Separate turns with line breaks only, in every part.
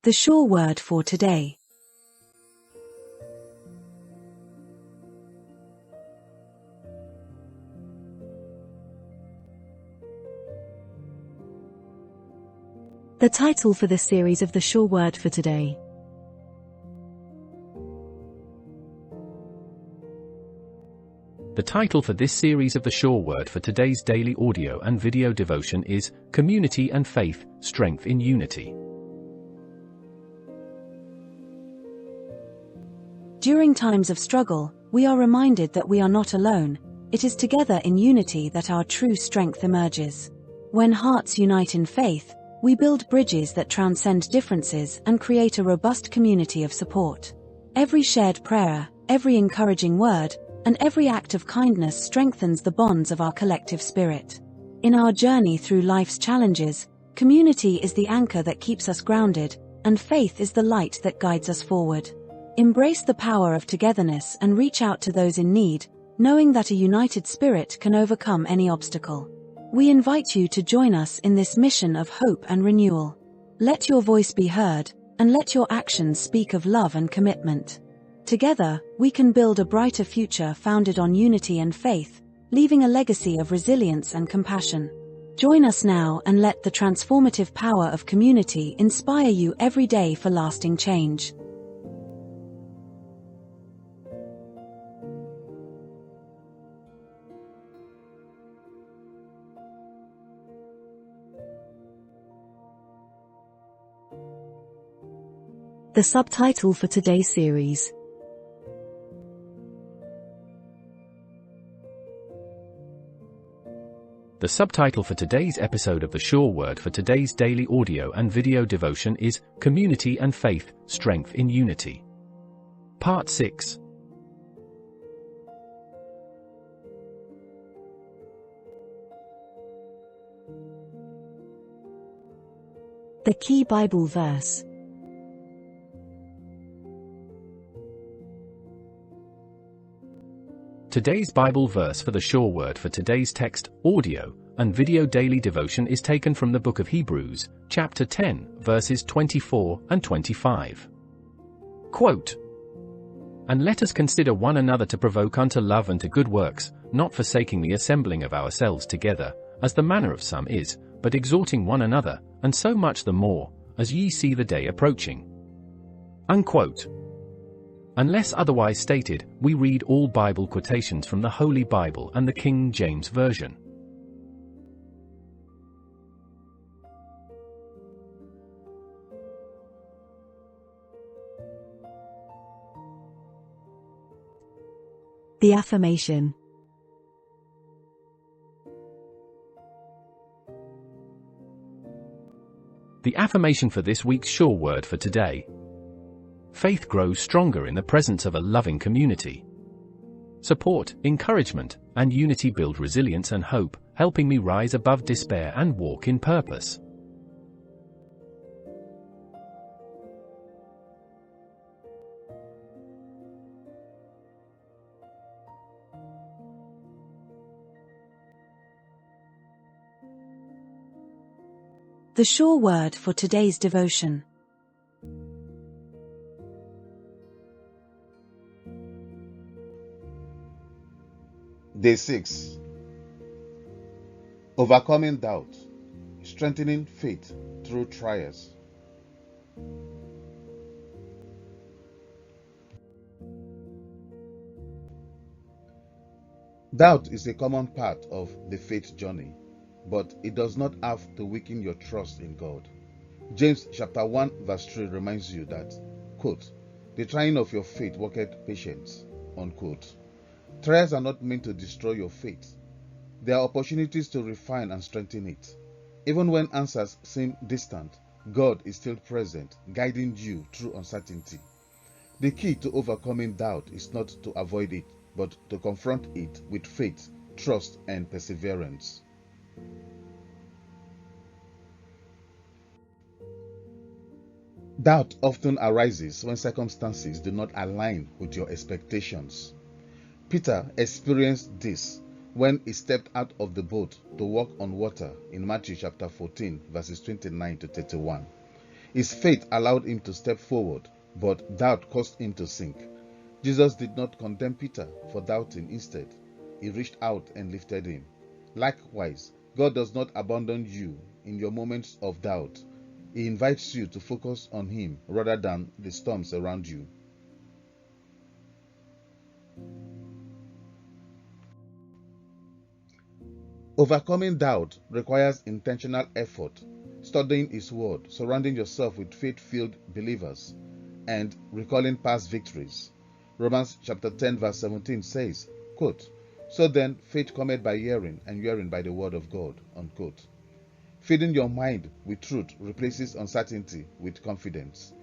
The sure word for today. The title for this series of the sure word for today.
The title for this series of the sure word for today's daily audio and video devotion is Community and Faith, Strength in Unity.
During times of struggle, we are reminded that we are not alone. It is together in unity that our true strength emerges. When hearts unite in faith, we build bridges that transcend differences and create a robust community of support. Every shared prayer, every encouraging word, and every act of kindness strengthens the bonds of our collective spirit. In our journey through life's challenges, community is the anchor that keeps us grounded, and faith is the light that guides us forward. Embrace the power of togetherness and reach out to those in need, knowing that a united spirit can overcome any obstacle. We invite you to join us in this mission of hope and renewal. Let your voice be heard, and let your actions speak of love and commitment. Together, we can build a brighter future founded on unity and faith, leaving a legacy of resilience and compassion. Join us now and let the transformative power of community inspire you every day for lasting change. The subtitle for today's series.
The subtitle for today's episode of the sure word for today's daily audio and video devotion is Community and Faith, Strength in Unity. Part 6.
The key Bible verse.
Today's Bible verse for the sure word for today's text, audio, and video daily devotion is taken from the book of Hebrews, chapter 10, verses 24 and 25. Quote, "And let us consider one another to provoke unto love and to good works, not forsaking the assembling of ourselves together, as the manner of some is, but exhorting one another, and so much the more, as ye see the day approaching." Unquote. Unless otherwise stated, we read all Bible quotations from the Holy Bible and the King James Version.
The affirmation.
The affirmation for this week's sure word for today. Faith grows stronger in the presence of a loving community. Support, encouragement, and unity build resilience and hope, helping me rise above despair and walk in purpose.
The sure word for today's devotion.
Day 6. Overcoming doubt, strengthening faith through trials. Doubt is a common part of the faith journey, but it does not have to weaken your trust in God. James chapter 1 verse 3 reminds you that, quote, "The trying of your faith worketh patience," unquote. Trials are not meant to destroy your faith. They are opportunities to refine and strengthen it. Even when answers seem distant, God is still present, guiding you through uncertainty. The key to overcoming doubt is not to avoid it, but to confront it with faith, trust, and perseverance. Doubt often arises when circumstances do not align with your expectations. Peter experienced this when he stepped out of the boat to walk on water in Matthew chapter 14, verses 29 to 31. His faith allowed him to step forward, but doubt caused him to sink. Jesus did not condemn Peter for doubting. Instead, he reached out and lifted him. Likewise, God does not abandon you in your moments of doubt. He invites you to focus on Him rather than the storms around you. Overcoming doubt requires intentional effort, studying His Word, surrounding yourself with faith-filled believers, and recalling past victories. Romans chapter 10 verse 17 says, quote, "So then, faith cometh by hearing, and hearing by the word of God." Unquote. Feeding your mind with truth replaces uncertainty with confidence.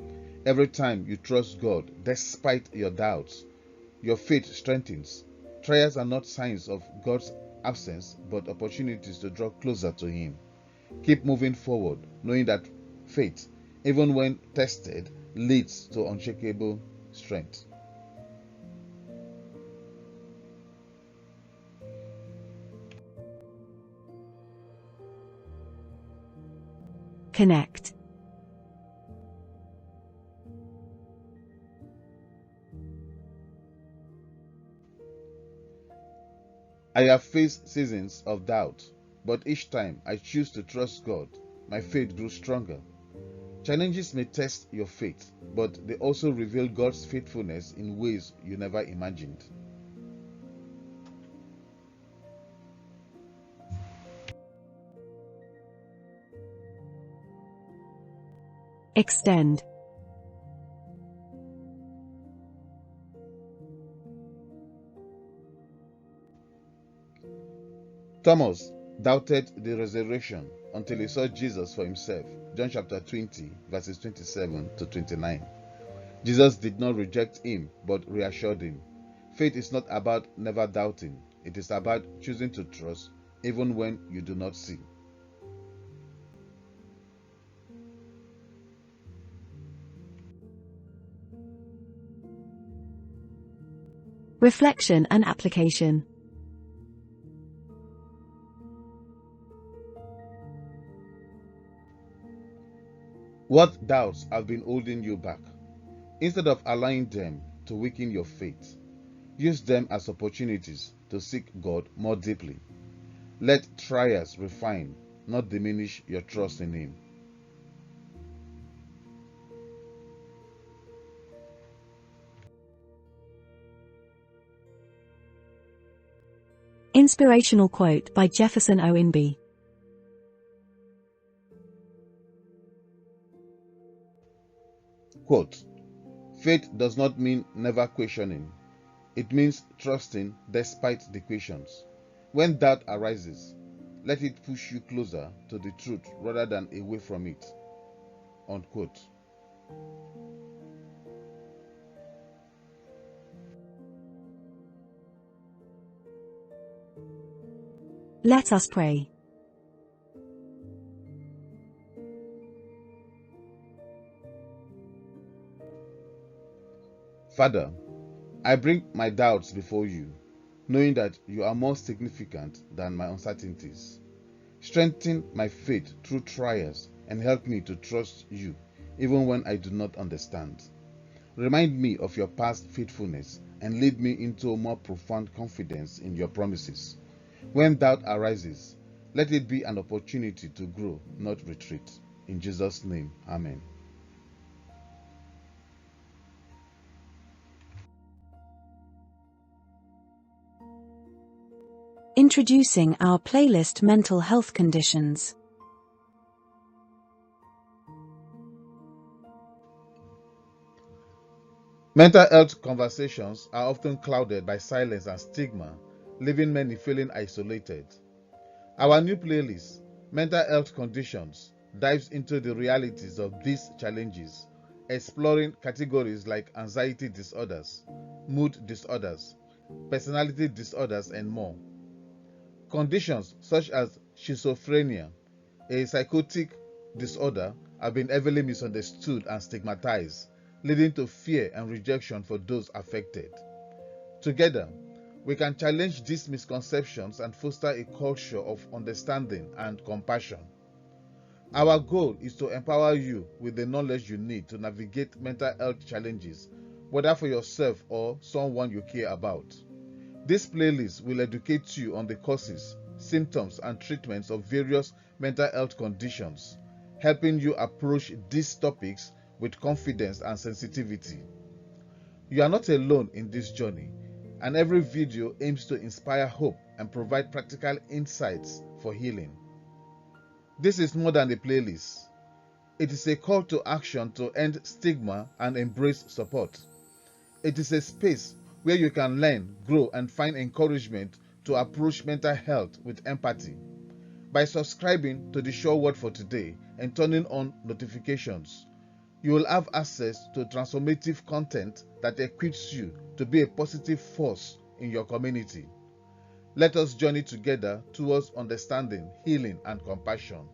Every time you trust God, despite your doubts, your faith strengthens. Trials are not signs of God's absence, but opportunities to draw closer to Him. Keep moving forward, knowing that faith, even when tested, leads to unshakable strength.
Connect.
I have faced seasons of doubt, but each time I choose to trust God, my faith grew stronger. Challenges may test your faith, but they also reveal God's faithfulness in ways you never imagined.
Extend.
Thomas doubted the resurrection until he saw Jesus for himself. John chapter 20, verses 27 to 29. Jesus did not reject him, but reassured him. Faith is not about never doubting. It is about choosing to trust even when you do not see.
Reflection and application.
What doubts have been holding you back? Instead of allowing them to weaken your faith, use them as opportunities to seek God more deeply. Let trials refine, not diminish your trust in Him.
Inspirational quote by Jefferson Imgbi.
Quote, "Faith does not mean never questioning. It means trusting despite the questions. When doubt arises, let it push you closer to the truth rather than away from it." Unquote.
Let us pray.
Father, I bring my doubts before you, knowing that you are more significant than my uncertainties. Strengthen my faith through trials and help me to trust you even when I do not understand. Remind me of your past faithfulness and lead me into a more profound confidence in your promises. When doubt arises, let it be an opportunity to grow, not retreat. In Jesus' name, Amen.
Introducing our playlist Mental Health Conditions.
Mental health conversations are often clouded by silence and stigma, leaving many feeling isolated. Our new playlist, Mental Health Conditions, dives into the realities of these challenges, exploring categories like anxiety disorders, mood disorders, personality disorders, and more. Conditions such as schizophrenia, a psychotic disorder, have been heavily misunderstood and stigmatized, leading to fear and rejection for those affected. Together, we can challenge these misconceptions and foster a culture of understanding and compassion. Our goal is to empower you with the knowledge you need to navigate mental health challenges, whether for yourself or someone you care about. This playlist will educate you on the causes, symptoms, and treatments of various mental health conditions, helping you approach these topics with confidence and sensitivity. You are not alone in this journey, and every video aims to inspire hope and provide practical insights for healing. This is more than a playlist. It is a call to action to end stigma and embrace support. It is a space where you can learn, grow, and find encouragement to approach mental health with empathy. By subscribing to the Sure Word for Today and turning on notifications, you will have access to transformative content that equips you to be a positive force in your community. Let us journey together towards understanding, healing, and compassion.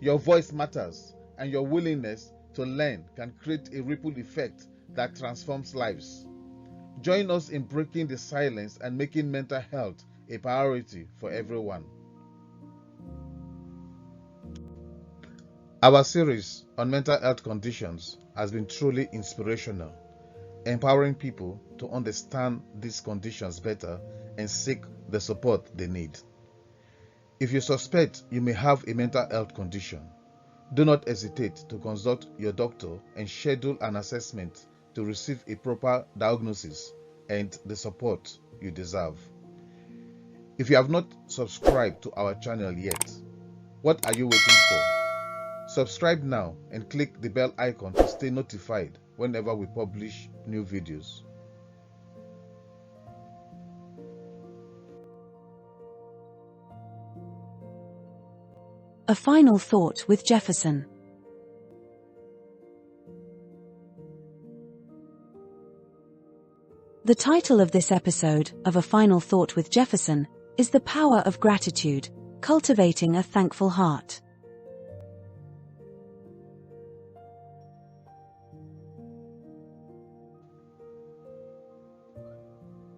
Your voice matters, and your willingness to learn can create a ripple effect that transforms lives. Join us in breaking the silence and making mental health a priority for everyone. Our series on mental health conditions has been truly inspirational, empowering people to understand these conditions better and seek the support they need. If you suspect you may have a mental health condition, do not hesitate to consult your doctor and schedule an assessment to receive a proper diagnosis and the support you deserve. If you have not subscribed to our channel yet, what are you waiting for? Subscribe now and click the bell icon to stay notified whenever we publish new videos.
A final thought with Jefferson. The title of this episode, of A Final Thought with Jefferson, is The Power of Gratitude, Cultivating a Thankful Heart.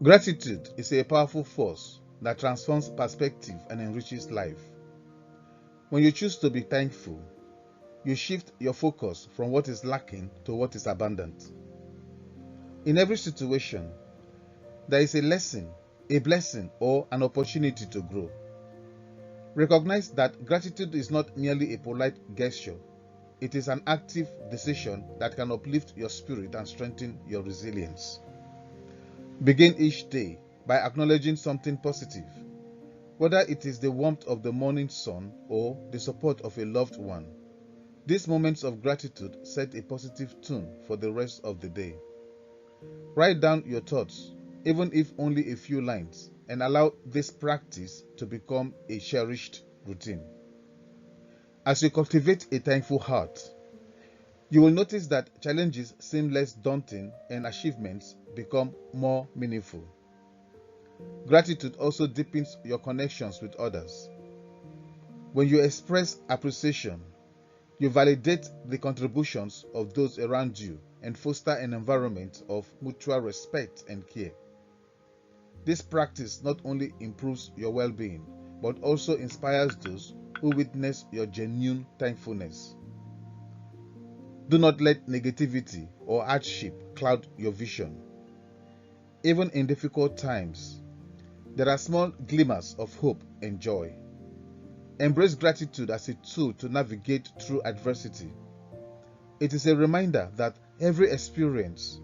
Gratitude is a powerful force that transforms perspective and enriches life. When you choose to be thankful, you shift your focus from what is lacking to what is abundant. In every situation, there is a lesson, a blessing, or an opportunity to grow. Recognize that gratitude is not merely a polite gesture. It is an active decision that can uplift your spirit and strengthen your resilience. Begin each day by acknowledging something positive, whether it is the warmth of the morning sun or the support of a loved one. These moments of gratitude set a positive tone for the rest of the day. Write down your thoughts, even if only a few lines, and allow this practice to become a cherished routine. As you cultivate a thankful heart, you will notice that challenges seem less daunting and achievements become more meaningful. Gratitude also deepens your connections with others. When you express appreciation, you validate the contributions of those around you and foster an environment of mutual respect and care. This practice not only improves your well-being, but also inspires those who witness your genuine thankfulness. Do not let negativity or hardship cloud your vision. Even in difficult times, there are small glimmers of hope and joy. Embrace gratitude as a tool to navigate through adversity. It is a reminder that every experience,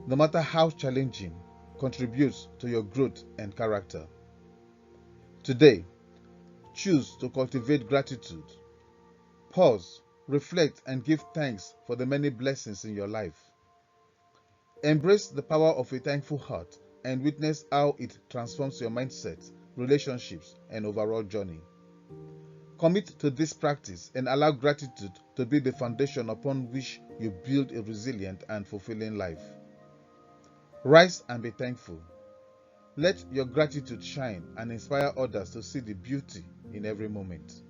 no matter how challenging, contributes to your growth and character. Today, choose to cultivate gratitude. Pause, reflect, and give thanks for the many blessings in your life. Embrace the power of a thankful heart and witness how it transforms your mindset, relationships, and overall journey. Commit to this practice and allow gratitude to be the foundation upon which you build a resilient and fulfilling life. Rise and be thankful. Let your gratitude shine and inspire others to see the beauty in every moment.